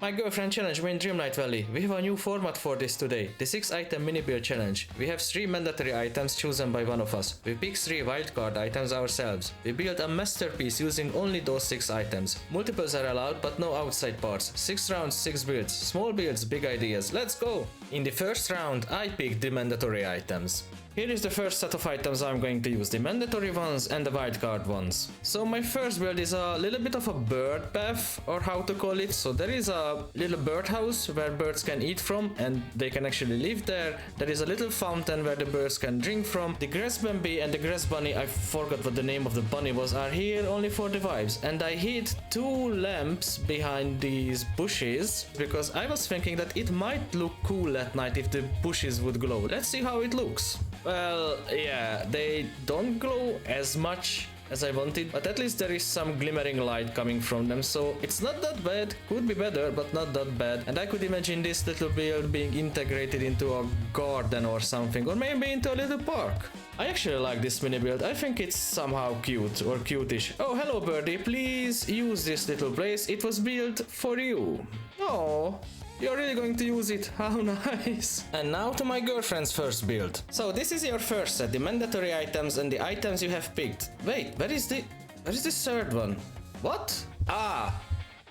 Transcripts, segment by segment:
My girlfriend challenged me in Dreamlight Valley. We have a new format for this today, the 6 item mini build challenge. We have 3 mandatory items chosen by one of us. We pick 3 wildcard items ourselves. We build a masterpiece using only those 6 items. Multiples are allowed but no outside parts. 6 rounds, 6 builds. Small builds, big ideas. Let's go! In the first round, I picked the mandatory items. Here is the first set of items I'm going to use, the mandatory ones and the wildcard ones. So my first build is a little bit of a bird bath, or how to call it. So there is a little birdhouse where birds can eat from and they can actually live there. There is a little fountain where the birds can drink from. The grass bambi and the grass bunny, I forgot what the name of the bunny was, are here only for the vibes. And I hid 2 lamps behind these bushes because I was thinking that it might look cool at night if the bushes would glow. Let's see how it looks. Well, yeah, they don't glow as much as I wanted, but at least there is some glimmering light coming from them, so it's not that bad. Could be better, but not that bad. And I could imagine this little build being integrated into a garden or something, or maybe into a little park. I actually like this mini build. I think it's somehow cute or cutish. Oh, hello birdie, please use this little place. It was built for you. Oh. You're really going to use it, how nice! And now to my girlfriend's first build. So this is your first set, the mandatory items and the items you have picked. Wait, where is the third one? What? Ah,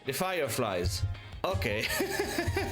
the fireflies. Okay,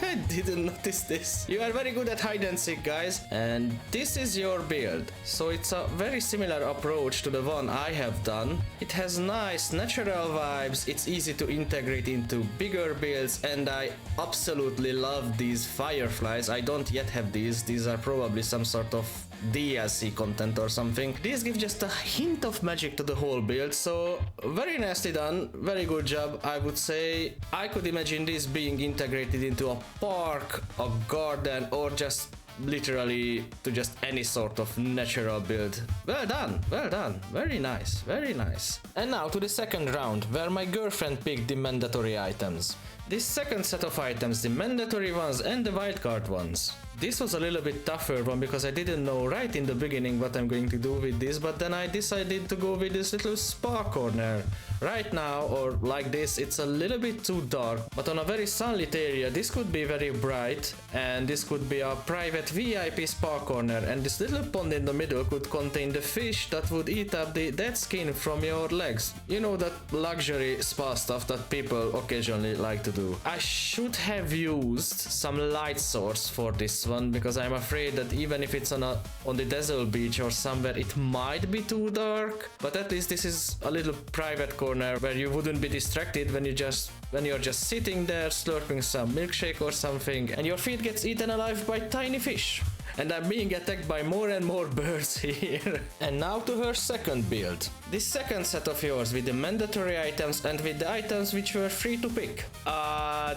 I didn't notice this. You are very good at hide and seek, guys. And this is your build. So it's a very similar approach to the one I have done. It has nice natural vibes, it's easy to integrate into bigger builds, and I absolutely love these fireflies. I don't yet have these are probably some sort of DLC content or something. These give just a hint of magic to the whole build, so very nicely done, very good job. I would say I could imagine this being integrated into a park, a garden, or just literally to just any sort of natural build. Well done, very nice, very nice. And now to the second round, where my girlfriend picked the mandatory items. This second set of items, the mandatory ones and the wildcard ones. This was a little bit tougher one because I didn't know right in the beginning what I'm going to do with this, but then I decided to go with this little spa corner. Right now, or like this, it's a little bit too dark, but on a very sunlit area this could be very bright, and this could be a private VIP spa corner, and this little pond in the middle could contain the fish that would eat up the dead skin from your legs. You know, that luxury spa stuff that people occasionally like to do. I should have used some light source for this one because I'm afraid that even if it's on the desert beach or somewhere, it might be too dark, but at least this is a little private corner where you wouldn't be distracted when you're just sitting there slurping some milkshake or something and your feet gets eaten alive by tiny fish. And I'm being attacked by more and more birds here. And now to her second build. This second set of yours with the mandatory items and with the items which were free to pick.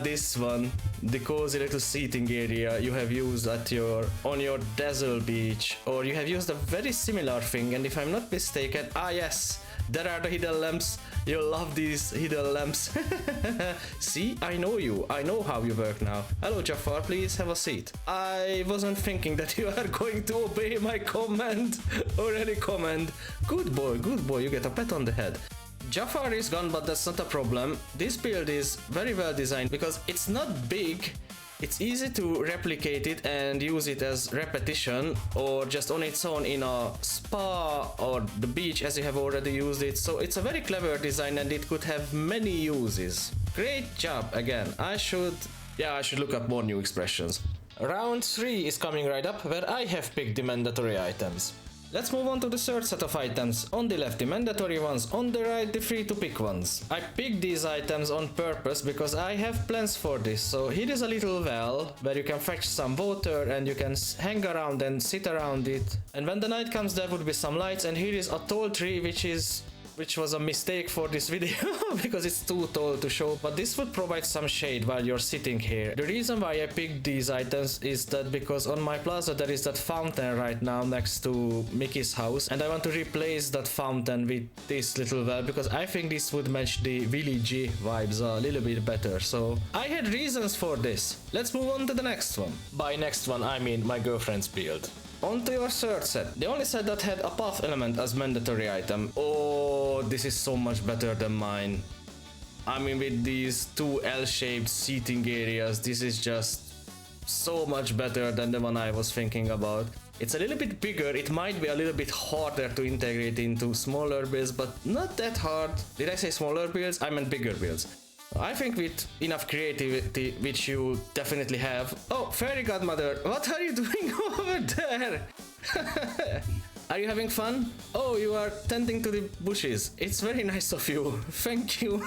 This one. The cozy little seating area you have used on your desert beach. Or you have used a very similar thing, and if I'm not mistaken, yes, there are the hidden lamps. You love these hidden lamps. See, I know you. I know how you work now. Hello, Jafar, please have a seat. I wasn't thinking that you are going to obey my command or any command. Good boy, you get a pat on the head. Jafar is gone, but that's not a problem. This build is very well designed because it's not big. It's easy to replicate it and use it as repetition or just on its own in a spa or the beach as you have already used it. So it's a very clever design and it could have many uses. Great job again. I should look up more new expressions. Round 3 is coming right up, where I have picked the mandatory items. Let's move on to the third set of items. On the left, the mandatory ones, on the right, the free to pick ones. I picked these items on purpose because I have plans for this. So here is a little well where you can fetch some water and you can hang around and sit around it. And when the night comes, there would be some lights, and here is a tall tree which was a mistake for this video because it's too tall to show, but this would provide some shade while you're sitting here. The reason why I picked these items is that because on my plaza there is that fountain right now next to Mickey's house, and I want to replace that fountain with this little well because I think this would match the villagey vibes a little bit better. So I had reasons for this. Let's move on to the next one. By next one I mean my girlfriend's build. On to your third set, the only set that had a path element as mandatory item. Oh, this is so much better than mine. I mean, with these two L-shaped seating areas, this is just so much better than the one I was thinking about. It's a little bit bigger, it might be a little bit harder to integrate into smaller builds, but not that hard. Did I say smaller builds? I meant bigger builds. I think with enough creativity, which you definitely have... Oh, Fairy Godmother, what are you doing over there? Are you having fun? Oh, you are tending to the bushes. It's very nice of you. Thank you.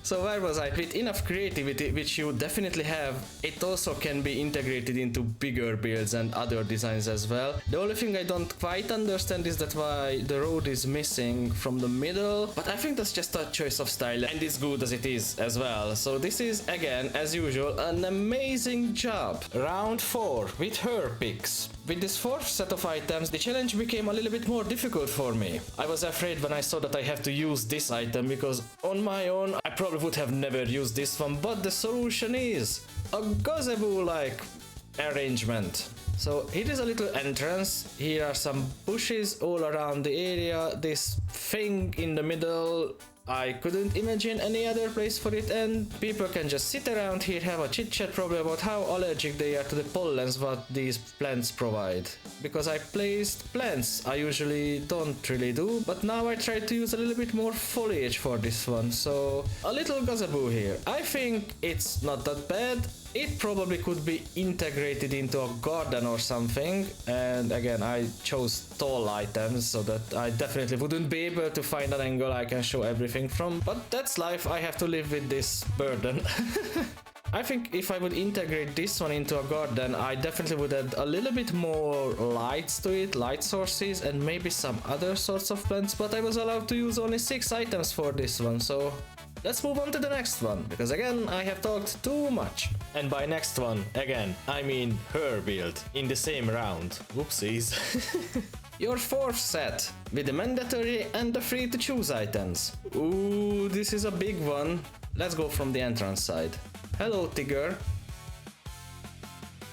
So where was I? With enough creativity, which you definitely have, it also can be integrated into bigger builds and other designs as well. The only thing I don't quite understand is that why the road is missing from the middle, but I think that's just a choice of style and it's good as it is as well. So this is, again, as usual, an amazing job. Round 4 with her picks. With this fourth set of items, the challenge became a little bit more difficult for me. I was afraid when I saw that I have to use this item because on my own I probably would have never used this one, but the solution is a gazebo-like arrangement. So here is a little entrance, here are some bushes all around the area, this thing in the middle, I couldn't imagine any other place for it, and people can just sit around here, have a chit chat probably about how allergic they are to the pollens what these plants provide. Because I placed plants, I usually don't really do, but now I tried to use a little bit more foliage for this one, so a little gazebo here. I think it's not that bad. It probably could be integrated into a garden or something, and again I chose tall items so that I definitely wouldn't be able to find an angle I can show everything from, but that's life, I have to live with this burden. I think if I would integrate this one into a garden, I definitely would add a little bit more lights to it, light sources, and maybe some other sorts of plants, but I was allowed to use only 6 items for this one, so let's move on to the next one, because again, I have talked too much. And by next one, again, I mean her build, in the same round. Whoopsies. Your fourth set, with the mandatory and the free to choose items. Ooh, this is a big one. Let's go from the entrance side. Hello, Tigger.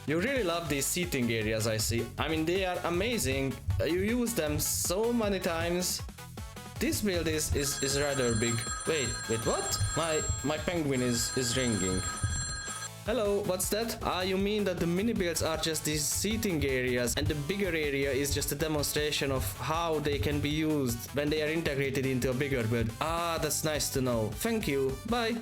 You really love these seating areas, I see. I mean, they are amazing. You use them so many times. This build is rather big. Wait, what? My penguin is ringing. Hello, what's that? Ah, you mean that the mini builds are just these seating areas and the bigger area is just a demonstration of how they can be used when they are integrated into a bigger build. Ah, that's nice to know. Thank you. Bye.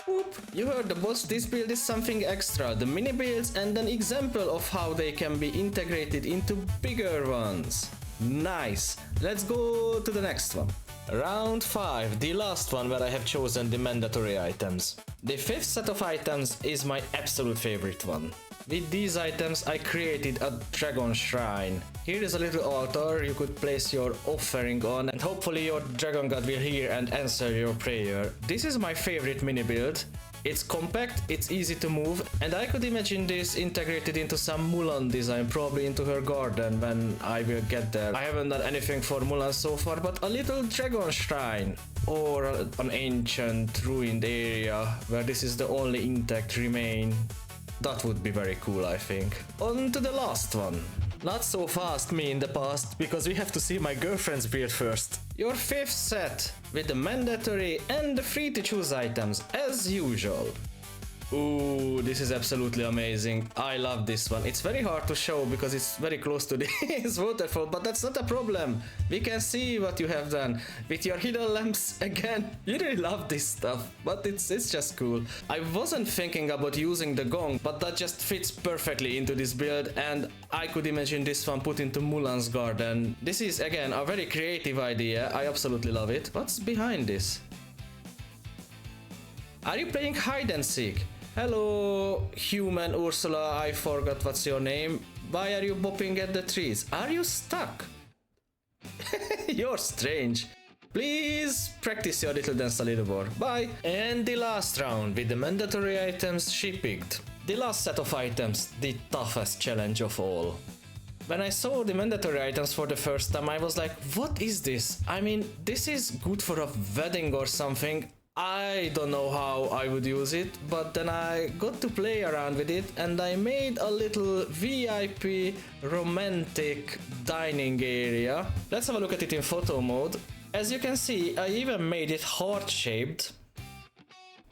Whoop. You heard the boss, this build is something extra. The mini builds and an example of how they can be integrated into bigger ones. Nice. Let's go to the next one. Round 5, the last one where I have chosen the mandatory items. The 5th set of items is my absolute favorite one. With these items I created a dragon shrine. Here is a little altar you could place your offering on and hopefully your dragon god will hear and answer your prayer. This is my favorite mini build. It's compact, it's easy to move, and I could imagine this integrated into some Mulan design, probably into her garden when I will get there. I haven't done anything for Mulan so far, but a little dragon shrine or an ancient ruined area where this is the only intact remain. That would be very cool, I think. On to the last one. Not so fast, me in the past, because we have to see my girlfriend's build first. Your 5th set, with the mandatory and the free to choose items, as usual. Ooh, this is absolutely amazing. I love this one. It's very hard to show because it's very close to this waterfall, but that's not a problem. We can see what you have done. With your hidden lamps again. You really love this stuff, but it's just cool. I wasn't thinking about using the gong, but that just fits perfectly into this build, and I could imagine this one put into Mulan's garden. This is again a very creative idea. I absolutely love it. What's behind this? Are you playing hide and seek? Hello, human Ursula, I forgot what's your name. Why are you bopping at the trees? Are you stuck? You're strange. Please practice your little dance a little more. Bye. And the last round with the mandatory items she picked. The last set of items, the toughest challenge of all. When I saw the mandatory items for the first time, I was like, what is this? I mean, this is good for a wedding or something. I don't know how I would use it, but then I got to play around with it and I made a little VIP romantic dining area. Let's have a look at it in photo mode. As you can see, I even made it heart-shaped.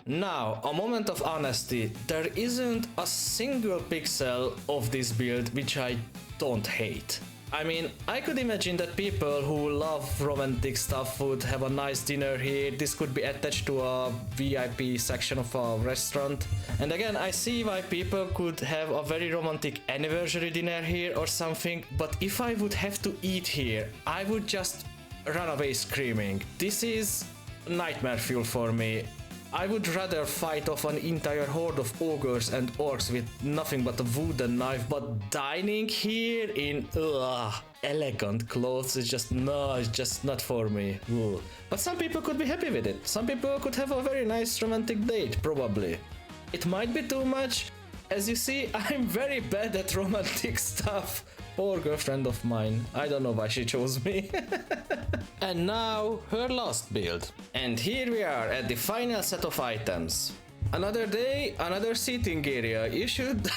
Now, a moment of honesty, there isn't a single pixel of this build which I don't hate. I mean, I could imagine that people who love romantic stuff would have a nice dinner here. This could be attached to a VIP section of a restaurant. And again, I see why people could have a very romantic anniversary dinner here or something, but if I would have to eat here, I would just run away screaming. This is nightmare fuel for me. I would rather fight off an entire horde of ogres and orcs with nothing but a wooden knife, but dining here in elegant clothes is just no, it's just not for me. Ugh. But some people could be happy with it. Some people could have a very nice romantic date, probably. It might be too much. As you see, I'm very bad at romantic stuff. Poor girlfriend of mine. I don't know why she chose me. And now, her last build. And here we are at the final set of items. Another day, another seating area. You should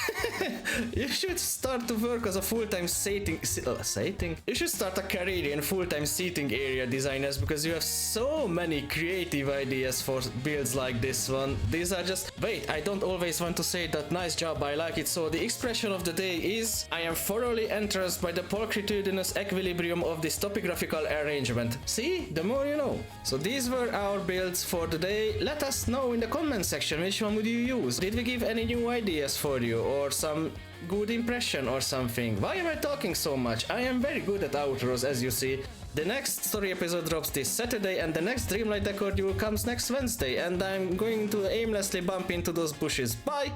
you should start to work as a full-time seating. You should start a career in full-time seating area designers, because you have so many creative ideas for builds like this one. These are just... Wait, I don't always want to say that nice job, I like it. So the expression of the day is: I am thoroughly entranced by the pulchritudinous equilibrium of this topographical arrangement. See? The more you know. So these were our builds for the day. Let us know in the comment section which one would you use. Did we give any new ideas for you, or some good impression or something? Why am I talking so much? I am very good at outros, as you see. The next story episode drops this Saturday, and the next Dreamlight Decor Duel comes next Wednesday, and I'm going to aimlessly bump into those bushes. Bye!